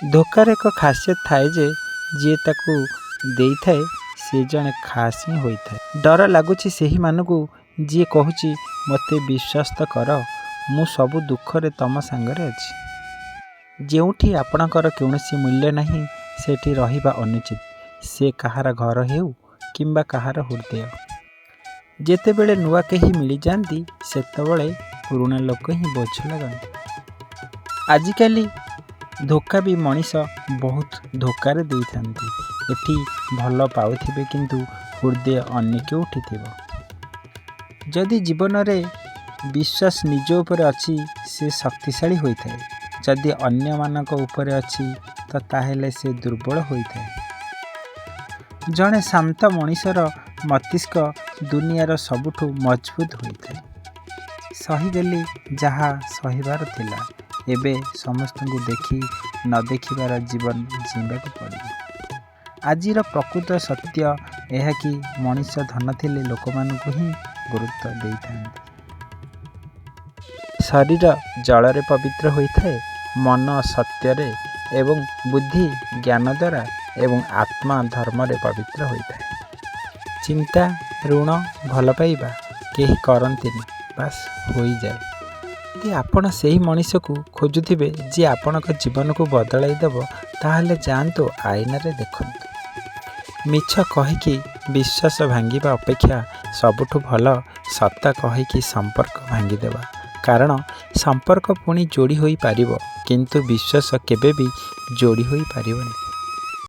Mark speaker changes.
Speaker 1: ଧୋକାର ଏକ ଖାସିୟତ ଥାଏ ଯେ ଯିଏ ତାକୁ ଦେଇଥାଏ ସେ ଜଣେ ଖାସ୍ ହିଁ ହୋଇଥାଏ। ଡର ଲାଗୁଛି ସେହିମାନଙ୍କୁ ଯିଏ କହୁଛି ମୋତେ ବିଶ୍ୱାସ ତ କର, ମୁଁ ସବୁ ଦୁଃଖରେ ତମ ସାଙ୍ଗରେ ଅଛି। ଯେଉଁଠି ଆପଣଙ୍କର କୌଣସି ମୂଲ୍ୟ ନାହିଁ ସେଠି ରହିବା ଅନୁଚିତ, ସେ କାହାର ଘର ହେଉ କିମ୍ବା କାହାର ହୃଦୟ। ଯେତେବେଳେ ନୂଆ କେହି ମିଳିଯାଆନ୍ତି ସେତେବେଳେ ପୁରୁଣା ଲୋକ ହିଁ ବୋଝ ଲାଗନ୍ତି। ଆଜିକାଲି ଧୋକା ବି ମଣିଷ ବହୁତ ଧୋକାରେ ଦେଇଥାନ୍ତି। ଏଠି ଭଲ ପାଉଥିବେ କିନ୍ତୁ ହୃଦୟ ଅନ୍ୟ କେଉଁଠି ଥିବ। ଯଦି ଜୀବନରେ ବିଶ୍ୱାସ ନିଜ ଉପରେ ଅଛି ସେ ଶକ୍ତିଶାଳୀ ହୋଇଥାଏ, ଯଦି ଅନ୍ୟମାନଙ୍କ ଉପରେ ଅଛି ତ ତାହେଲେ ସେ ଦୁର୍ବଳ ହୋଇଥାଏ। ଜଣେ ଶାନ୍ତ ମଣିଷର ମସ୍ତିଷ୍କ ଦୁନିଆର ସବୁଠୁ ମଜବୁତ ହୋଇଥାଏ। ସହିଦେଲି ଯାହା ସହିବାର ଥିଲା, ଏବେ ସମସ୍ତଙ୍କୁ ଦେଖି ନ ଦେଖିବାର ଜୀବନ ଜିଇବାକୁ ପଡ଼ିବ। ଆଜିର ପ୍ରକୃତ ସତ୍ୟ ଏହା କି ମଣିଷ ଧନ ଥିଲେ ଲୋକମାନଙ୍କୁ ହିଁ ଗୁରୁତ୍ୱ ଦେଇଥାନ୍ତି। ଶରୀର ଜଳରେ ପବିତ୍ର ହୋଇଥାଏ, ମନ ସତ୍ୟରେ ଏବଂ ବୁଦ୍ଧି ଜ୍ଞାନ ଦ୍ୱାରା ଏବଂ ଆତ୍ମା ଧର୍ମରେ ପବିତ୍ର ହୋଇଥାଏ। ଚିନ୍ତା, ଋଣ, ଭଲ ପାଇବା କେହି କରନ୍ତିନି, ବାସ୍ ହୋଇଯାଏ। ଯଦି ଆପଣ ସେହି ମଣିଷକୁ ଖୋଜୁଥିବେ ଯିଏ ଆପଣଙ୍କ ଜୀବନକୁ ବଦଳାଇ ଦେବ, ତାହେଲେ ଯାଆନ୍ତୁ ଆଇନାରେ ଦେଖନ୍ତୁ। ମିଛ କହିକି ବିଶ୍ୱାସ ଭାଙ୍ଗିବା ଅପେକ୍ଷା ସବୁଠୁ ଭଲ ସତ କହିକି ସମ୍ପର୍କ ଭାଙ୍ଗିଦେବା। କାରଣ ସମ୍ପର୍କ ପୁଣି ଯୋଡ଼ି ହୋଇପାରିବ କିନ୍ତୁ ବିଶ୍ୱାସ କେବେ ବି ଯୋଡ଼ି ହୋଇପାରିବନି।